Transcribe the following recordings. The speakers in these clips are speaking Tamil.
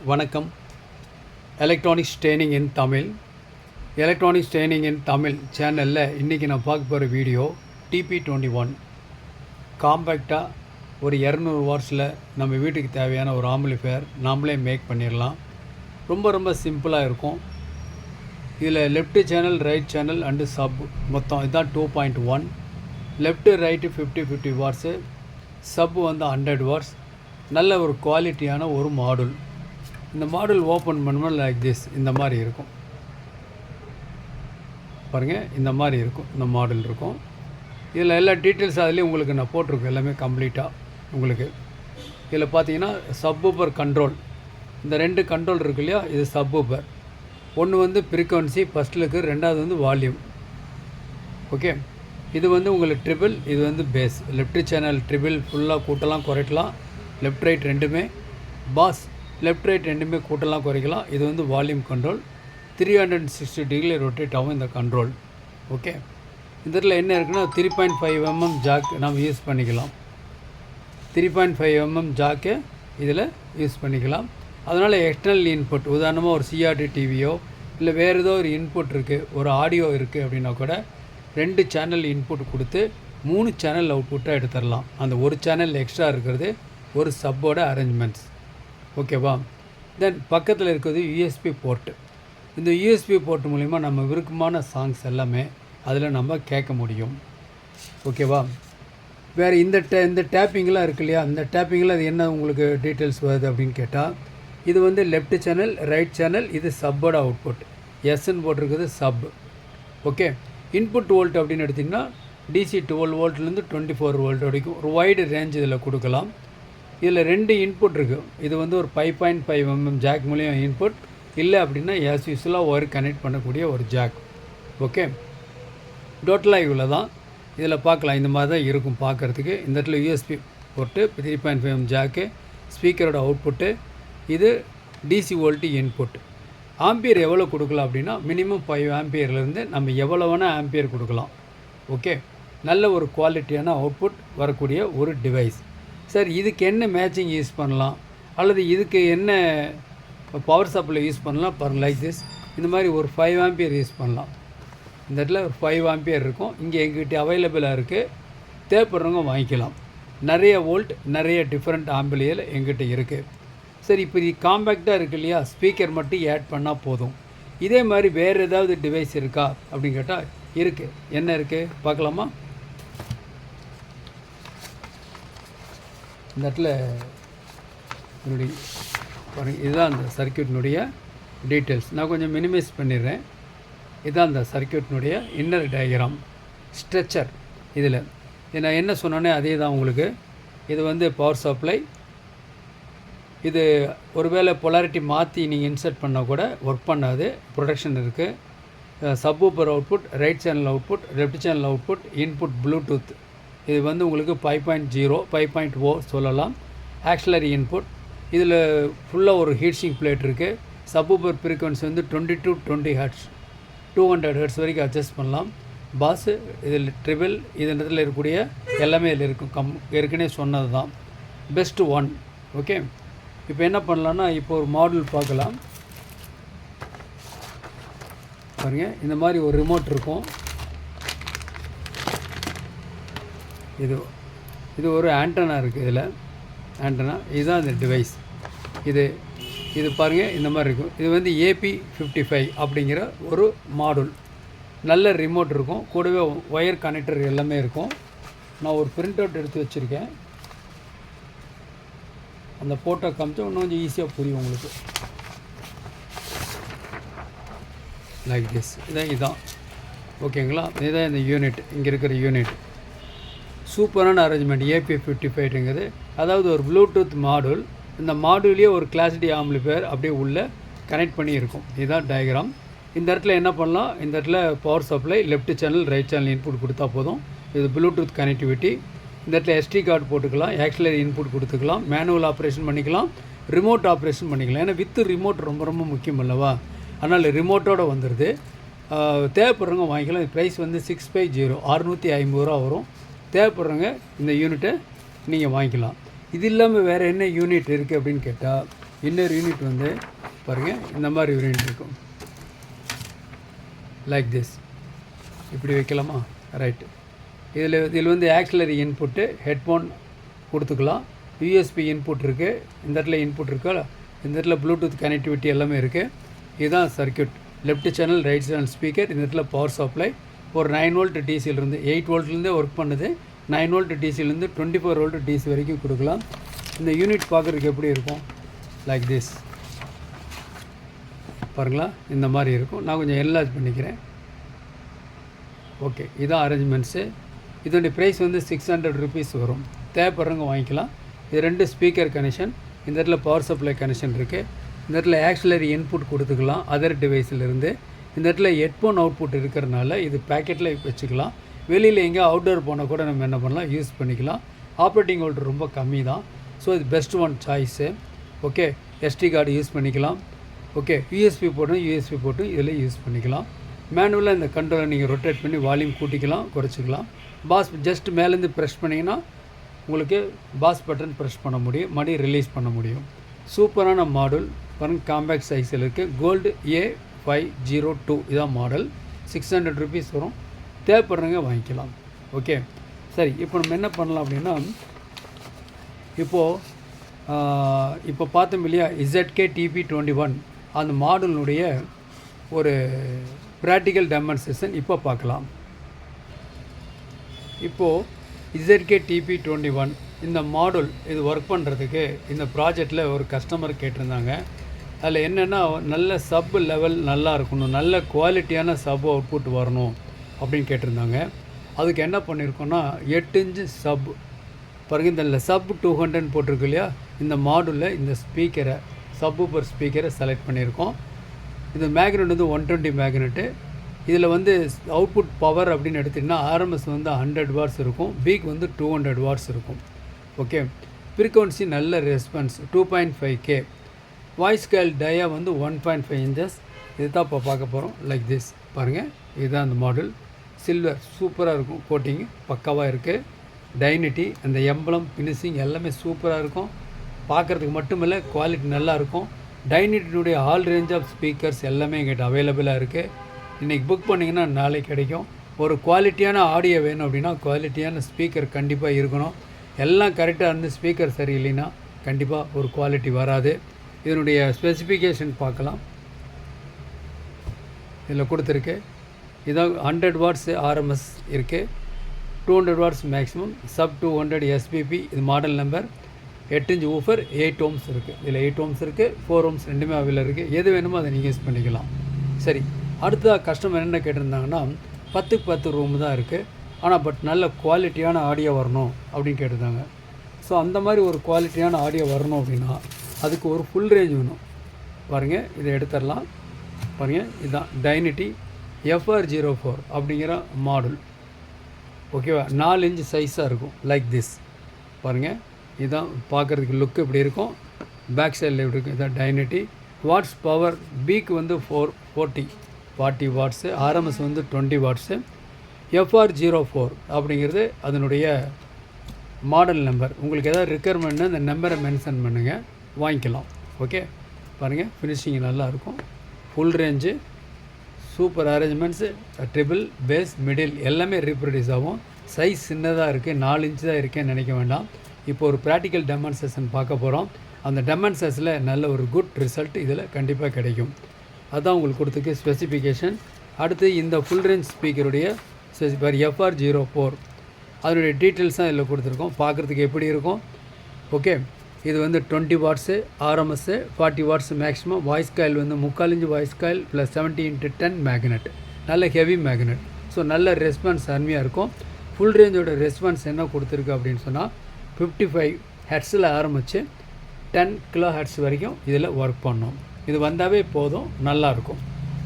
வணக்கம். எலக்ட்ரானிக்ஸ் ட்ரெயினிங் இன் தமிழ் சேனலில் இன்றைக்கி நான் பார்க்க போகிற வீடியோ TP21 காம்பேக்டாக ஒரு 200 வாட்ஸில் நம்ம வீட்டுக்கு தேவையான ஒரு ஆம்பிளிஃபையர் நாமளே மேக் பண்ணிடலாம். ரொம்ப சிம்பிளாக இருக்கும். இதில் left channel, right channel and sub மொத்தம் இதுதான் 2.1. லெஃப்ட்டு ரைட்டு 50 வாட்ஸு, சப் வந்து 100 வாட்ஸ். நல்ல ஒரு குவாலிட்டியான ஒரு மாடுல். இந்த மாடல் ஓப்பன் பண்ணும்போது லைக் திஸ், இந்த மாதிரி இருக்கும் பாருங்கள். இந்த மாதிரி இருக்கும், இந்த மாடல் இருக்கும். இதில் எல்லா டீட்டெயில்ஸ் அதுலேயும் உங்களுக்கு நான் போட்டிருக்கேன், எல்லாமே கம்ப்ளீட்டாக உங்களுக்கு. இதில் பார்த்தீங்கன்னா சப்வூஃபர் கண்ட்ரோல், இந்த 2 கண்ட்ரோல் இருக்கு இல்லையா, இது சப்வூஃபர். ஒன்று வந்து ஃப்ரீக்வன்சி ஃபஸ்ட்டில் இருக்குது, ரெண்டாவது வந்து வால்யூம். ஓகே, இது வந்து உங்களுக்கு ட்ரிபிள், இது வந்து பேஸ். லெஃப்ட் சேனல் ட்ரிபிள் ஃபுல்லாக கூட்டலாம் குறைக்கலாம், லெஃப்ட் ரைட் ரெண்டுமே. பாஸ் லெஃப்ட் ரைட் ரெண்டுமே கூட்டலாம் குறைக்கலாம். இது வந்து வால்யூம் கண்ட்ரோல். 360 டிகிரி ரொட்டேட் ஆகும் இந்த கண்ட்ரோல். ஓகே, இந்த இதில் என்ன இருக்குன்னா 3.5 mm ஜாக் நம்ம யூஸ் பண்ணிக்கலாம். 3.5 mm ஜாக்கு இதில் யூஸ் பண்ணிக்கலாம். அதனால் எக்ஸ்டர்னல் இன்புட், உதாரணமாக ஒரு சிஆர்டி டிவியோ இல்லை வேறு ஏதோ ஒரு இன்புட் இருக்குது, ஒரு ஆடியோ இருக்குது அப்படின்னா கூட 2 சேனல் இன்புட் கொடுத்து 3 சேனல் அவுட்புட்டாக எடுத்துடலாம். அந்த ஒரு சேனல் எக்ஸ்ட்ரா இருக்கிறது ஒரு சப்போட அரேஞ்ச்மெண்ட்ஸ். ஓகேவா? தென் பக்கத்தில் இருக்கிறது யூஎஸ்பி போர்ட்டு. இந்த யூஎஸ்பி போர்ட் மூலிமா நம்ம விருப்பமான சாங்ஸ் எல்லாமே அதில் நம்ம கேட்க முடியும். ஓகேவா? வேறு இந்த டேப்பிங்லாம் இருக்கு இல்லையா, அந்த டேப்பிங்கில் அது என்ன உங்களுக்கு டீட்டெயில்ஸ் வருது அப்படின்னு கேட்டால், இது வந்து லெஃப்ட் சேனல், ரைட் சேனல், இது சப்போட அவுட்புட். எஸ்ன்னு போட்டிருக்குது சப். ஓகே, இன்புட் வோல்ட் அப்படின்னு எடுத்திங்கன்னா DC 12 வோல்ட்லேருந்து 24 வோல்ட் வரைக்கும் ஒரு வைடு ரேஞ்ச் இதில் கொடுக்கலாம். இதில் 2 இன்புட் இருக்குது. இது வந்து ஒரு 5.5 mm ஜாக் மூலியம் இன்புட், இல்லை அப்படின்னா ஆஸ் யூஸ்வலாக ஒயர் கனெக்ட் பண்ணக்கூடிய ஒரு ஜாக். ஓகே, டோட்டலாக இவ்வளோ தான். இதில் பார்க்கலாம், இந்த மாதிரி தான் இருக்கும் பார்க்குறதுக்கு. இந்த இடத்துல யூஎஸ்பி போட்டு 3.5 mm ஜாக்கு, ஸ்பீக்கரோட அவுட்புட்டு, இது DC வோல்ட் இன்புட். ஆம்பியர் எவ்வளோ கொடுக்கலாம் அப்படின்னா மினிமம் 5 ஆம்பியர்லேருந்து நம்ம எவ்வளோ வேணால் ஆம்பியர் கொடுக்கலாம். ஓகே, நல்ல ஒரு குவாலிட்டியான அவுட்புட் வரக்கூடிய ஒரு டிவைஸ். சார், இதுக்கு என்ன மேட்சிங் யூஸ் பண்ணலாம், அல்லது இதுக்கு என்ன பவர் சப்ளை யூஸ் பண்ணலாம் பாருங்கள். லைக் திஸ், இந்த மாதிரி ஒரு 5 ஆம்பியர் யூஸ் பண்ணலாம். இந்த இடத்துல ஒரு 5 ஆம்பியர் இருக்கும். இங்கே எங்ககிட்ட அவைலபிளாக இருக்குது, தேவைப்படுறவங்க வாங்கிக்கலாம். நிறைய வோல்ட், நிறைய டிஃப்ரெண்ட் ஆம்பிளியர் எங்கிட்ட இருக்குது. சரி, இப்போ இது காம்பேக்டாக இருக்குது இல்லையா, ஸ்பீக்கர் மட்டும் ஆட் பண்ணால் போதும். இதே மாதிரி வேறு ஏதாவது டிவைஸ் இருக்கா அப்படின்னு கேட்டால் இருக்குது. என்ன இருக்குது பார்க்கலாமா? இந்த இடத்துல என்னுடைய பாருங்கள், இதுதான் அந்த சர்க்கியூட்னுடைய டீட்டெயில்ஸ். நான் கொஞ்சம் மினிமைஸ் பண்ணிடுறேன். இதுதான் அந்த சர்க்கியூட்னுடைய இன்னர் டயக்ராம் ஸ்ட்ரெச்சர். இதில் நான் என்ன சொன்னோன்னே அதே தான் உங்களுக்கு. இது வந்து பவர் சப்ளை. இது ஒருவேளை பொலாரிட்டி மாற்றி நீங்கள் இன்சர்ட் பண்ணால் கூட ஒர்க் பண்ணாது, ப்ரொடக்ஷன் இருக்குது. Subwoofer output, right channel output, left channel output, input Bluetooth. இது வந்து உங்களுக்கு 5.0, 5.0 சொல்லலாம். Auxiliary input. இதில் ஃபுல்லாக ஒரு ஹீட்ஸிங் பிளேட் இருக்குது. சப்வூஃபர் ஃப்ரீக்வன்சி வந்து 20 to 20 ஹெர்ட்ஸ், 200 ஹெர்ட்ஸ் வரைக்கும் அட்ஜஸ்ட் பண்ணலாம். பாஸு இதில் ட்ரிபிள், இது இடத்துல இருக்கக்கூடிய எல்லாமே இதில் இருக்கும். ஏற்கனவே சொன்னது தான். Best one. ஓகே, இப்போ என்ன பண்ணலான்னா, இப்போ ஒரு மாடல் பார்க்கலாம் பாருங்கள். இந்த மாதிரி ஒரு ரிமோட் இருக்கும். இது ஒரு ஆண்டனா இருக்குது. இதில் ஆண்டனா, இதுதான் இந்த டிவைஸ். இது பாருங்கள், இந்த மாதிரி இருக்கும். இது வந்து AP55 அப்படிங்கிற ஒரு மாடுல். நல்ல ரிமோட் இருக்கும், கூடவே ஒயர் கனெக்டர் எல்லாமே இருக்கும். நான் ஒரு பிரிண்ட் அவுட் எடுத்து வச்சுருக்கேன். அந்த ஃபோட்டோ காமிச்சா இன்னும் கொஞ்சம் ஈஸியாக புரியும் உங்களுக்கு. லைக் திஸ், இதான் ஓகேங்களா? இதுதான் இந்த யூனிட், இங்கே இருக்கிற யூனிட். சூப்பரான அரேஞ்ச்மெண்ட். AP55ங்கிறது அதாவது ஒரு ப்ளூடூத் மாடுல். இந்த மாடுலேயே ஒரு கிளாஸ் டி ஆம்பிளிஃபையர் அப்படியே உள்ளே கனெக்ட் பண்ணி இருக்கும். இதுதான் டயக்ராம். இந்த இடத்துல என்ன பண்ணலாம், இந்த இடத்துல power supply, left channel, right channel input கொடுத்தா போதும். இது ப்ளூடூத் கனெக்டிவிட்டி. இந்த இடத்துல SD கார்டு போட்டுக்கலாம், ஆக்சிலரி இன்புட் கொடுத்துக்கலாம், மேனுவல் ஆப்ரேஷன் பண்ணிக்கலாம், ரிமோட் ஆப்ரேஷன் பண்ணிக்கலாம். ஏன்னா வித் ரிமோட் ரொம்ப முக்கியம் அல்லவா, அதனால் ரிமோட்டோடு வந்துடுது. தேவைப்படுறவங்க வாங்கிக்கலாம். ப்ரைஸ் வந்து 650, 650 ரூபா வரும். தேவைப்படுறவங்க இந்த யூனிட்டை நீங்கள் வாங்கிக்கலாம். இது இல்லாமல் வேறு என்ன யூனிட் இருக்குது அப்படின்னு கேட்டால், இன்னொரு யூனிட் வந்து பாருங்கள் இந்த மாதிரி யூனிட் இருக்கும். லைக் திஸ் இப்படி வைக்கலாமா? ரைட்டு. இதில் வந்து ஆக்சிலரி இன்புட்டு ஹெட்ஃபோன் கொடுத்துக்கலாம். யூஎஸ்பி இன்புட் இருக்குது. இந்த இடத்துல இன்புட் இருக்கா, இந்த இடத்துல ப்ளூடூத் கனெக்டிவிட்டி எல்லாமே இருக்குது. இதுதான் circuit. Left channel, right channel speaker. இந்த இடத்துல பவர் சப்ளை ஒரு 9 வோல்ட் டிசியிலிருந்து 8 வோல்ட்லேருந்தே ஒர்க் பண்ணுது. 9 வோல்ட் டிசியிலேருந்து 24 வோல்ட் டிசி வரைக்கும் கொடுக்கலாம். இந்த யூனிட் பார்க்குறதுக்கு எப்படி இருக்கும்? லைக் திஸ் பாருங்களா, இந்த மாதிரி இருக்கும். நான் கொஞ்சம் என்லார்ஜ் பண்ணிக்கிறேன். ஓகே, இதான் அரேஞ்ச்மெண்ட்ஸு. இதோடைய ப்ரைஸ் வந்து 600 ருபீஸ் வரும். தேவைப்படுறவங்க வாங்கிக்கலாம். இது 2 ஸ்பீக்கர் கனெக்ஷன். இந்த இடத்துல பவர் சப்ளை கனெக்ஷன் இருக்குது. இந்த இடத்துல ஆக்சிலரி இன்புட் கொடுத்துக்கலாம் அதர் டிவைஸிலிருந்து. இந்த இடத்துல ஹெட்ஃபோன் அவுட்புட் இருக்கிறனால இது பேக்கெட்டில் வச்சுக்கலாம். வெளியில் எங்கே அவுட்டோர் போனால் கூட நம்ம என்ன பண்ணலாம், யூஸ் பண்ணிக்கலாம். ஆப்ரேட்டிங் வோல்ட் ரொம்ப கம்மி தான். ஸோ இது best one choice. Okay, SD card use பண்ணிக்கலாம். ஓகே, யூஎஸ்பி போட்டு இதில் யூஸ் பண்ணிக்கலாம். மேனுவலாக இந்த கண்ட்ரோலை நீங்கள் ரொட்டேட் பண்ணி வால்யூம் கூட்டிக்கலாம், குறைச்சிக்கலாம். பாஸ் ஜஸ்ட் மேலேருந்து ப்ரெஸ் பண்ணிங்கன்னா உங்களுக்கு பாஸ் பட்டன் ப்ரெஸ் பண்ண முடியும், மறுபடி ரிலீஸ் பண்ண முடியும். சூப்பரான மாடல் பாருங்கள், காம்பேக்ட் சைஸில் இருக்குது. கோல்டு A502 இதான் மாடல். 600 ருபீஸ் வரும். தேவைப்படுறவங்க வாங்கிக்கலாம். ஓகே, சரி. இப்போ நம்ம என்ன பண்ணலாம் அப்படின்னா, இப்போ பார்த்தோம் இல்லையா ZK TP21 அந்த மாடலுடைய ஒரு ப்ராக்டிக்கல் டெமான்ஸ்ட்ரேஷன் இப்போ பார்க்கலாம். இப்போது ZK TP21 இந்த மாடல் இது ஒர்க் பண்ணுறதுக்கு இந்த ப்ராஜெக்டில் ஒரு கஸ்டமர் கேட்டிருந்தாங்க. அதில் என்னென்னா, நல்ல சப் லெவல் நல்லா இருக்கணும், நல்ல குவாலிட்டியான சப் அவுட்புட் வரணும் அப்படின்னு கேட்டிருந்தாங்க. அதுக்கு என்ன பண்ணியிருக்கோன்னா, 8 இன்ச்சு சப் பாருங்கள், இந்த சப் 200 போட்டிருக்கு இல்லையா, இந்த மாடலில் இந்த ஸ்பீக்கரை சப்வூஃபர் ஸ்பீக்கரை செலக்ட் பண்ணியிருக்கோம். இது மேக்னெட் வந்து 120 மேக்னெட்டு. இதில் வந்து அவுட்புட் பவர் அப்படின்னு எடுத்திங்கன்னா ஆர்எம்எஸ் வந்து 100 வாட்ஸ் இருக்கும், பீக் வந்து 200 வாட்ஸ் இருக்கும். ஓகே, ஃப்ரீக்வன்சி நல்ல ரெஸ்பான்ஸ் 2.5K. வாய்ஸ் ஸ்கேல் டயா வந்து 1.5 இன்ச்சஸ். இது தான் இப்போ பார்க்க போகிறோம். லைக் திஸ் பாருங்கள், இதுதான் அந்த மாடல். சில்வர் சூப்பராக இருக்கும், கோட்டிங் பக்காவாக இருக்குது. டைனிட்டி அந்த எம்பளம் ஃபினிஷிங் எல்லாமே சூப்பராக இருக்கும். பார்க்குறதுக்கு மட்டும் இல்லை, குவாலிட்டி நல்லாயிருக்கும். டைனிட்டினுடைய ஆல் ரேஞ்ச் ஆஃப் ஸ்பீக்கர்ஸ் எல்லாமே எங்கிட்ட அவைலபிளாக இருக்குது. இன்றைக்கி புக் பண்ணிங்கன்னா நாளைக்கு கிடைக்கும். ஒரு குவாலிட்டியான ஆடியோ வேணும் அப்படின்னா குவாலிட்டியான ஸ்பீக்கர் கண்டிப்பாக இருக்கணும். எல்லாம் கரெக்டாக இருந்து ஸ்பீக்கர் சரியில்லைன்னா கண்டிப்பாக ஒரு குவாலிட்டி வராது. இதனுடைய ஸ்பெசிஃபிகேஷன் பார்க்கலாம். இதில் கொடுத்துருக்கு. இதான் 100 வாட்ஸ் ஆர்எம்எஸ் இருக்குது, 200 வாட்ஸ் மேக்ஸிமம், சப் 200 SPP. இது model number. 8 inch woofer, 8 ohms இருக்குது. இதில் 8 ohms இருக்குது, 4 ohms ரெண்டுமே அவையில் இருக்குது. எது வேணுமோ அதை நீங்கள் யூஸ் பண்ணிக்கலாம். சரி, அடுத்ததாக கஸ்டமர் என்ன கேட்டிருந்தாங்கன்னா, 10க்கு 10 ரூம் தான் இருக்குது, ஆனால் பட் நல்ல குவாலிட்டியான ஆடியோ வரணும் அப்படின்னு கேட்டிருந்தாங்க. ஸோ அந்த மாதிரி ஒரு குவாலிட்டியான ஆடியோ வரணும் அப்படின்னா அதுக்கு ஒரு ஃபுல் ரேஞ்ச் வேணும். பாருங்கள், இதை எடுத்துடலாம். பாருங்கள், இதுதான் டைனிட்டி FR04 அப்படிங்கிற மாடல். ஓகேவா, 4 இன்ச் சைஸாக இருக்கும். லைக் திஸ் பாருங்கள், இதுதான் பார்க்குறதுக்கு லுக்கு இப்படி இருக்கும். பேக் சைடில் எப்படி இருக்கும், இதுதான் டைனிட்டி. வாட்ஸ் பவர் பீக் வந்து 40 வாட்ஸு, ஆர்எம்எஸ் வந்து 20 வாட்ஸு. FR04 அப்படிங்கிறது அதனுடைய மாடல் நம்பர். உங்களுக்கு எதாவது ரெக்குயர்மெண்ட்னா அந்த நம்பரை மென்ஷன் பண்ணுங்கள், வாங்கிக்கலாம். ஓகே, பாருங்கள், ஃபினிஷிங் நல்லாயிருக்கும். Full range, super arrangements, triple bass middle எல்லாமே ரீப்ரொடியூஸ் ஆகும். சைஸ் சின்னதாக இருக்குது, 4 இன்ச்சு தான் இருக்கேன்னு நினைக்க வேண்டாம். இப்போ ஒரு ப்ராக்டிக்கல் டெமான்ஸ்ட்ரேஷன் பார்க்க போகிறோம். அந்த டெமான்ஸ்ட்ரேஷனில் நல்ல ஒரு குட் ரிசல்ட் இதில் கண்டிப்பாக கிடைக்கும். அதுதான் உங்களுக்கு கொடுத்துருக்கு ஸ்பெசிஃபிகேஷன். அடுத்து இந்த ஃபுல் ரேஞ்ச் ஸ்பீக்கருடைய FR04 அதனுடைய டீட்டெயில்ஸ் தான் இதில் கொடுத்துருக்கோம். பார்க்குறதுக்கு எப்படி இருக்கும். ஓகே, இது வந்து 20 watts RMS, 40 watts maximum. Voice coil வந்து 3/4 inch voice coil plus 70x10 magnet, நல்ல ஹெவி மேக்னெட். ஸோ நல்ல ரெஸ்பான்ஸ் அருமையாக இருக்கும். ஃபுல் ரேஞ்சோட ரெஸ்பான்ஸ் என்ன கொடுத்துருக்கு அப்படின்னு சொன்னால் 55 ஹெர்ட்ஸில் ஆரம்பித்து 10 kHz வரைக்கும் இதில் ஒர்க் பண்ணோம். இது வந்தாவே போதும், நல்லாயிருக்கும்.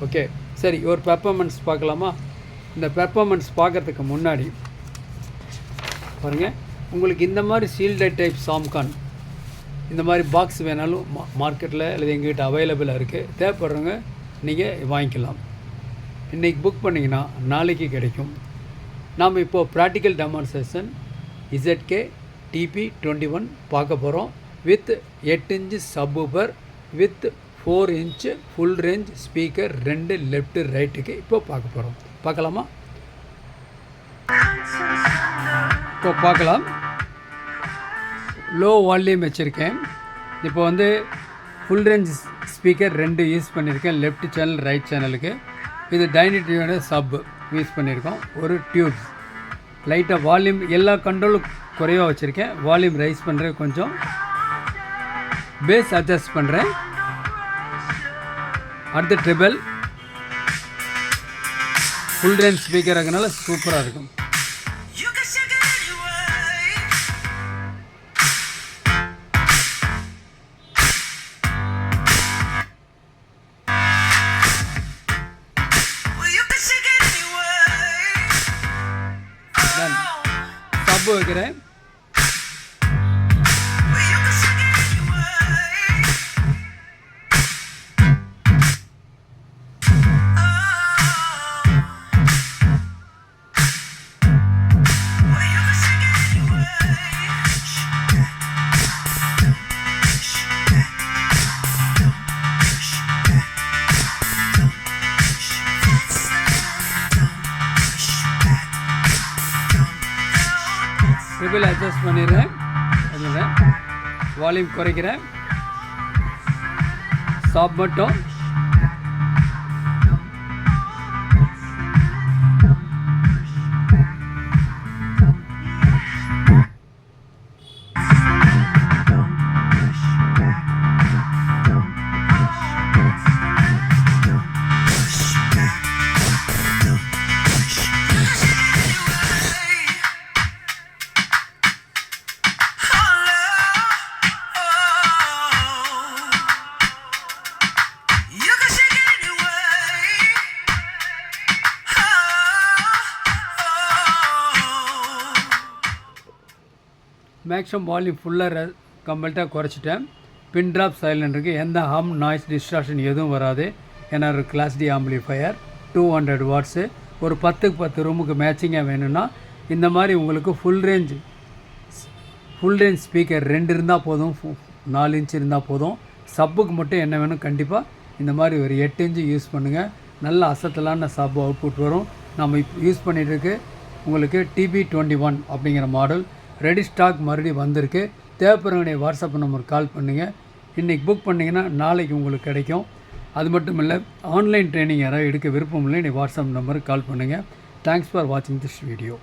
ஓகே, சரி, ஒரு பெர்ஃபார்மன்ஸ் பார்க்கலாமா? இந்த பெர்ஃபார்மன்ஸ் பார்க்குறதுக்கு முன்னாடி பாருங்கள், உங்களுக்கு இந்த மாதிரி சீல்டட் டைப் சாம்கான் இந்த மாதிரி பாக்ஸ் வேணாலும் மார்க்கெட்டில் அல்லது எங்கள்கிட்ட அவைலபிளாக இருக்குது. தேவைப்படுறவங்க நீங்கள் வாங்கிக்கலாம். இன்றைக்கி புக் பண்ணிங்கன்னா நாளைக்கு கிடைக்கும். நாம் இப்போது ப்ராக்டிக்கல் டெமான்ஸ்ட்ரேஷன் ZK TP21 பார்க்க போகிறோம். With 8 inch subwoofer with 4 inch full range speaker 2 left ரைட்டுக்கு இப்போ பார்க்க போகிறோம். பார்க்கலாமா? இப்போ பார்க்கலாம். லோ வால்யூம் வச்சுருக்கேன். இப்போ வந்து ஃபுல் ரேஞ்ச் ஸ்பீக்கர் 2 யூஸ் பண்ணியிருக்கேன், லெஃப்ட் சேனல் ரைட் சேனலுக்கு. இது டைனிட்டியோட சப் யூஸ் பண்ணியிருக்கோம். ஒரு டியூப்ஸ் லைட்டாக வால்யூம் எல்லா கண்ட்ரோலும் குறைவாக வச்சுருக்கேன். வால்யூம் ரைஸ் பண்ணுறேன், கொஞ்சம் பேஸ் அட்ஜஸ்ட் பண்ணுறேன். அடுத்து ட்ரிபிள் ஃபுல் ரேஞ்ச் ஸ்பீக்கர் ஆகிறதுனால சூப்பராக இருக்கும். சப்பு வைக்கிறேன். ட்ரிபிள் அட்ஜஸ்ட் பண்ணிடுறேன். அதில் வால்யூம் குறைக்கிறேன். ஸ்டாப் மட்டும். மேக்ஸிமம் வால்யூம் ஃபுல்லாக கம்ப்ளீட்டாக குறைச்சிட்டேன். பின் ட்ராப் சைலண்ட் இருக்குது. எந்த ஹம் நாய்ஸ் டிஸ்ட்ராக்ஷன் எதுவும் வராது. ஏன்னா ஒரு கிளாஸ் டி ஆம்பிளிஃபையர் 200 வாட்ஸு. ஒரு 10க்கு 10 ரூமுக்கு மேட்சிங்காக வேணும்னா இந்த மாதிரி உங்களுக்கு ஃபுல் ரேஞ்ச் ஸ்பீக்கர் 2 இருந்தால் போதும், 4 இன்ச் இருந்தால் போதும். சப்புக்கு மட்டும் என்ன வேணும், கண்டிப்பாக இந்த மாதிரி ஒரு 8 இன்ச்சு யூஸ் பண்ணுங்கள். நல்ல அசத்தலான சப் அவுட்புட் வரும். நம்ம இப்போ யூஸ் பண்ணிகிட்டு உங்களுக்கு TB21 அப்படிங்கிற மாடல் ரெடி ஸ்டாக் மறுபடியும் வந்திருக்கு. தேவைப்படுறவங்க வாட்ஸ்அப் நம்பருக்கு கால் பண்ணுங்கள். இன்றைக்கி புக் பண்ணிங்கன்னா நாளைக்கு உங்களுக்கு கிடைக்கும். அது மட்டும் இல்லை, ஆன்லைன் ட்ரைனிங் யாராவது எடுக்க விருப்பம் இல்லை, இன்றைக்கி வாட்ஸ்அப் நம்பருக்கு கால் பண்ணுங்கள். தேங்க்ஸ் ஃபார் வாட்சிங் திஸ் வீடியோ.